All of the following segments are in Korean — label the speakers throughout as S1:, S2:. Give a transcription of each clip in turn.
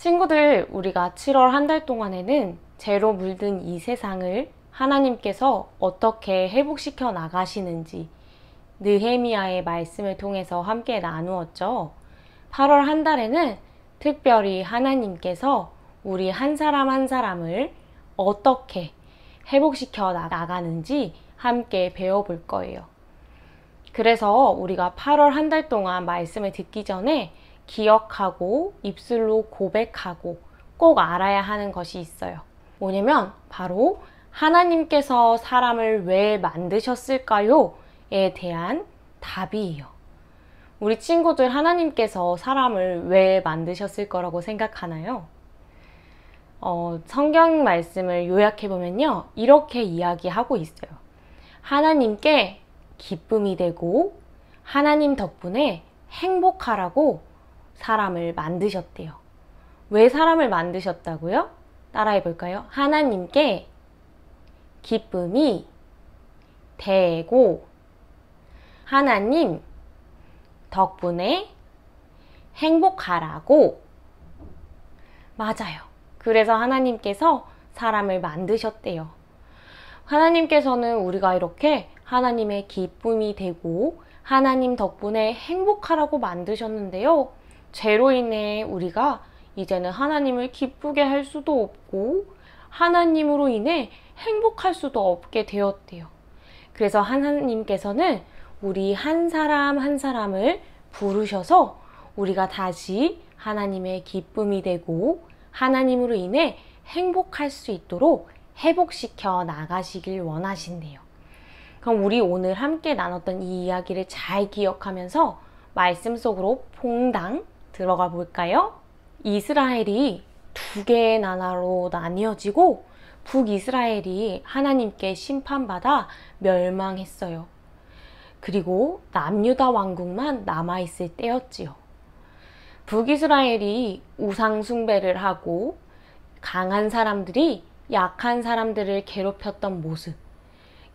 S1: 친구들, 우리가 7월 한 달 동안에는 죄로 물든 이 세상을 하나님께서 어떻게 회복시켜 나가시는지 느헤미야의 말씀을 통해서 함께 나누었죠. 8월 한 달에는 특별히 하나님께서 우리 한 사람 한 사람을 어떻게 회복시켜 나가는지 함께 배워볼 거예요. 그래서 우리가 8월 한 달 동안 말씀을 듣기 전에 기억하고 입술로 고백하고 꼭 알아야 하는 것이 있어요. 뭐냐면 바로 하나님께서 사람을 왜 만드셨을까요? 에 대한 답이에요. 우리 친구들, 하나님께서 사람을 왜 만드셨을 거라고 생각하나요? 성경 말씀을 요약해보면요, 이렇게 이야기하고 있어요. 하나님께 기쁨이 되고 하나님 덕분에 행복하라고 사람을 만드셨대요. 왜 사람을 만드셨다고요? 따라해볼까요? 하나님께 기쁨이 되고 하나님 덕분에 행복하라고. 맞아요. 그래서 하나님께서 사람을 만드셨대요. 하나님께서는 우리가 이렇게 하나님의 기쁨이 되고 하나님 덕분에 행복하라고 만드셨는데요. 죄로 인해 우리가 이제는 하나님을 기쁘게 할 수도 없고 하나님으로 인해 행복할 수도 없게 되었대요. 그래서 하나님께서는 우리 한 사람 한 사람을 부르셔서 우리가 다시 하나님의 기쁨이 되고 하나님으로 인해 행복할 수 있도록 회복시켜 나가시길 원하신대요. 그럼 우리 오늘 함께 나눴던 이 이야기를 잘 기억하면서 말씀 속으로 퐁당 들어가 볼까요? 이스라엘이 두 개의 나라로 나뉘어지고 북이스라엘이 하나님께 심판받아 멸망했어요. 그리고 남유다 왕국만 남아있을 때였지요. 북이스라엘이 우상 숭배를 하고 강한 사람들이 약한 사람들을 괴롭혔던 모습,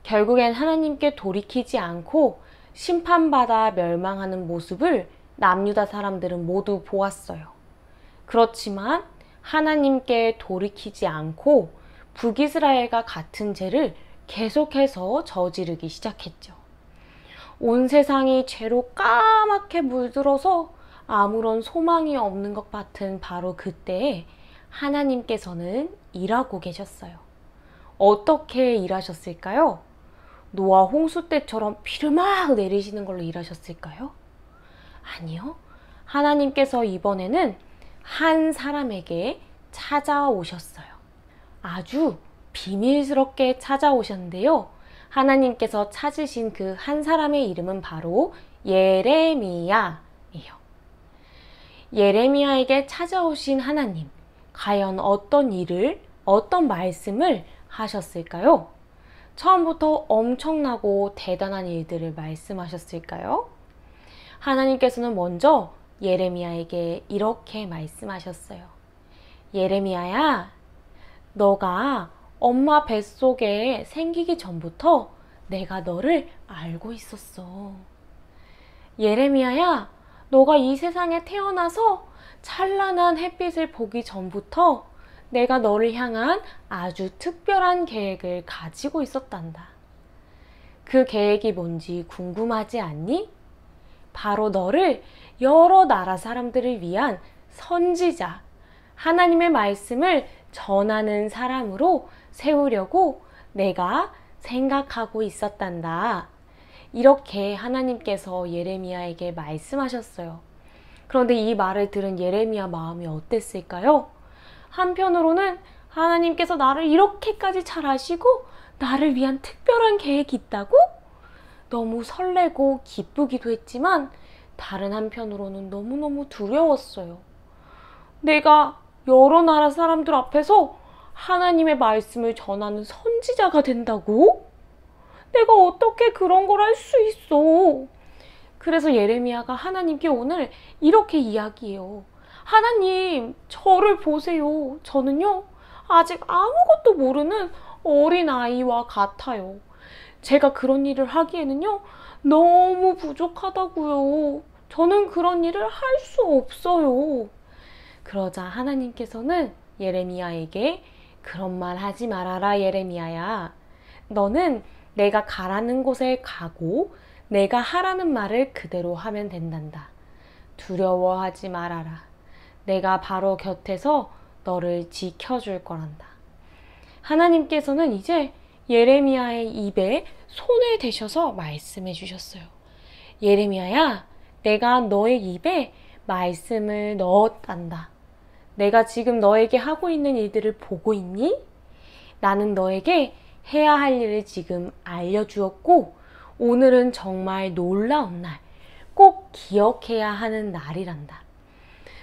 S1: 결국엔 하나님께 돌이키지 않고 심판받아 멸망하는 모습을 남유다 사람들은 모두 보았어요. 그렇지만 하나님께 돌이키지 않고 북이스라엘과 같은 죄를 계속해서 저지르기 시작했죠. 온 세상이 죄로 까맣게 물들어서 아무런 소망이 없는 것 같은 바로 그때에 하나님께서는 일하고 계셨어요. 어떻게 일하셨을까요? 노아 홍수 때처럼 비를 막 내리시는 걸로 일하셨을까요? 아니요. 하나님께서 이번에는 한 사람에게 찾아오셨어요. 아주 비밀스럽게 찾아오셨는데요. 하나님께서 찾으신 그 한 사람의 이름은 바로 예레미야예요. 예레미야에게 찾아오신 하나님, 과연 어떤 일을, 어떤 말씀을 하셨을까요? 처음부터 엄청나고 대단한 일들을 말씀하셨을까요? 하나님께서는 먼저 예레미야에게 이렇게 말씀하셨어요. 예레미야야, 너가 엄마 뱃속에 생기기 전부터 내가 너를 알고 있었어. 예레미야야, 너가 이 세상에 태어나서 찬란한 햇빛을 보기 전부터 내가 너를 향한 아주 특별한 계획을 가지고 있었단다. 그 계획이 뭔지 궁금하지 않니? 바로 너를 여러 나라 사람들을 위한 선지자, 하나님의 말씀을 전하는 사람으로 세우려고 내가 생각하고 있었단다. 이렇게 하나님께서 예레미야에게 말씀하셨어요. 그런데 이 말을 들은 예레미야 마음이 어땠을까요? 한편으로는 하나님께서 나를 이렇게까지 잘 아시고 나를 위한 특별한 계획이 있다고? 너무 설레고 기쁘기도 했지만 다른 한편으로는 너무너무 두려웠어요. 내가 여러 나라 사람들 앞에서 하나님의 말씀을 전하는 선지자가 된다고? 내가 어떻게 그런 걸 할 수 있어? 그래서 예레미야가 하나님께 오늘 이렇게 이야기해요. 하나님, 저를 보세요. 저는요, 아직 아무것도 모르는 어린아이와 같아요. 제가 그런 일을 하기에는요, 너무 부족하다고요. 저는 그런 일을 할 수 없어요. 그러자 하나님께서는 예레미야에게 그런 말 하지 말아라 예레미야야. 너는 내가 가라는 곳에 가고 내가 하라는 말을 그대로 하면 된단다. 두려워하지 말아라. 내가 바로 곁에서 너를 지켜줄 거란다. 하나님께서는 이제 예레미야의 입에 손을 대셔서 말씀해 주셨어요. 예레미야야, 내가 너의 입에 말씀을 넣었단다. 내가 지금 너에게 하고 있는 일들을 보고 있니? 나는 너에게 해야 할 일을 지금 알려주었고, 오늘은 정말 놀라운 날, 꼭 기억해야 하는 날이란다.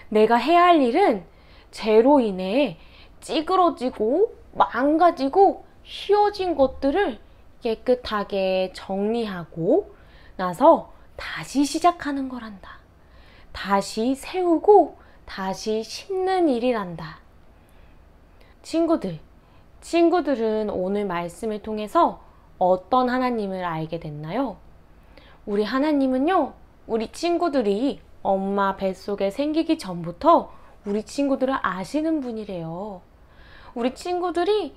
S1: 내가 해야 할 일은 죄로 인해 찌그러지고 망가지고 휘어진 것들을 깨끗하게 정리하고 나서 다시 시작하는 거란다. 다시 세우고 다시 심는 일이란다. 친구들은 오늘 말씀을 통해서 어떤 하나님을 알게 됐나요? 우리 하나님은요, 우리 친구들이 엄마 뱃속에 생기기 전부터 우리 친구들을 아시는 분이래요. 우리 친구들이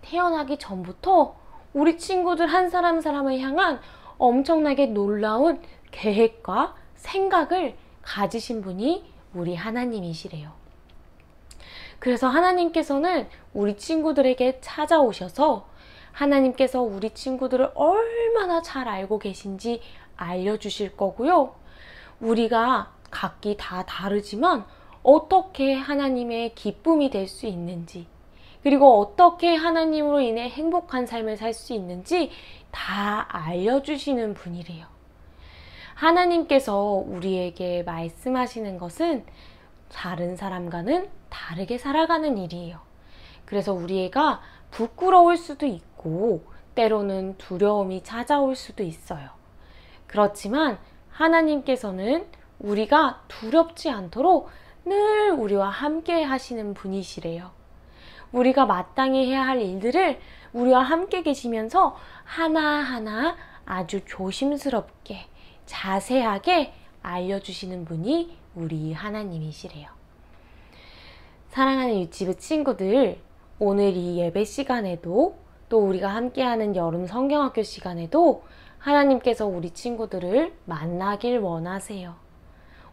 S1: 태어나기 전부터 우리 친구들 한 사람 사람을 향한 엄청나게 놀라운 계획과 생각을 가지신 분이 우리 하나님이시래요. 그래서 하나님께서는 우리 친구들에게 찾아오셔서 하나님께서 우리 친구들을 얼마나 잘 알고 계신지 알려주실 거고요. 우리가 각기 다 다르지만 어떻게 하나님의 기쁨이 될 수 있는지, 그리고 어떻게 하나님으로 인해 행복한 삶을 살 수 있는지 다 알려주시는 분이래요. 하나님께서 우리에게 말씀하시는 것은 다른 사람과는 다르게 살아가는 일이에요. 그래서 우리가 부끄러울 수도 있고 때로는 두려움이 찾아올 수도 있어요. 그렇지만 하나님께서는 우리가 두렵지 않도록 늘 우리와 함께 하시는 분이시래요. 우리가 마땅히 해야 할 일들을 우리와 함께 계시면서 하나하나 아주 조심스럽게 자세하게 알려주시는 분이 우리 하나님이시래요. 사랑하는 유치부 친구들, 오늘 이 예배 시간에도 또 우리가 함께하는 여름 성경학교 시간에도 하나님께서 우리 친구들을 만나길 원하세요.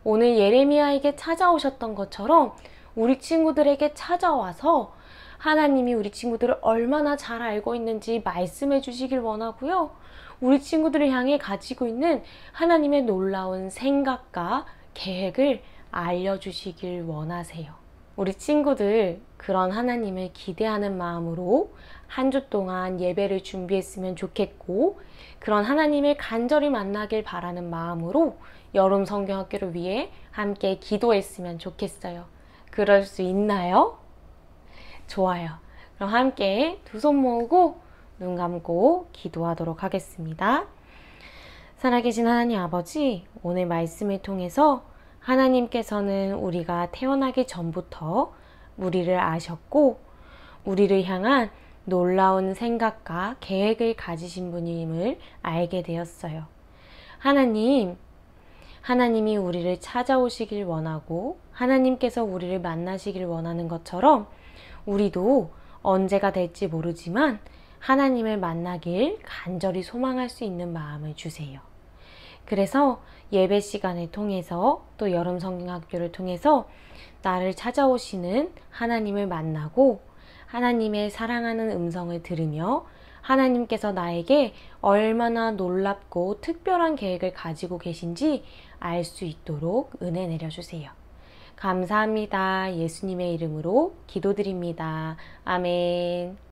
S1: 오늘 예레미야에게 찾아오셨던 것처럼 우리 친구들에게 찾아와서 하나님이 우리 친구들을 얼마나 잘 알고 있는지 말씀해 주시길 원하고요. 우리 친구들을 향해 가지고 있는 하나님의 놀라운 생각과 계획을 알려주시길 원하세요. 우리 친구들, 그런 하나님을 기대하는 마음으로 한 주 동안 예배를 준비했으면 좋겠고, 그런 하나님을 간절히 만나길 바라는 마음으로 여름 성경학교를 위해 함께 기도했으면 좋겠어요. 그럴 수 있나요? 좋아요. 그럼 함께 두 손 모으고 눈 감고 기도하도록 하겠습니다. 살아계신 하나님 아버지, 오늘 말씀을 통해서 하나님께서는 우리가 태어나기 전부터 우리를 아셨고 우리를 향한 놀라운 생각과 계획을 가지신 분임을 알게 되었어요. 하나님이 우리를 찾아오시길 원하고 하나님께서 우리를 만나시길 원하는 것처럼 우리도 언제가 될지 모르지만 하나님을 만나길 간절히 소망할 수 있는 마음을 주세요. 그래서 예배 시간을 통해서 또 여름 성경학교를 통해서 나를 찾아오시는 하나님을 만나고 하나님의 사랑하는 음성을 들으며 하나님께서 나에게 얼마나 놀랍고 특별한 계획을 가지고 계신지 알 수 있도록 은혜 내려주세요. 감사합니다. 예수님의 이름으로 기도드립니다. 아멘.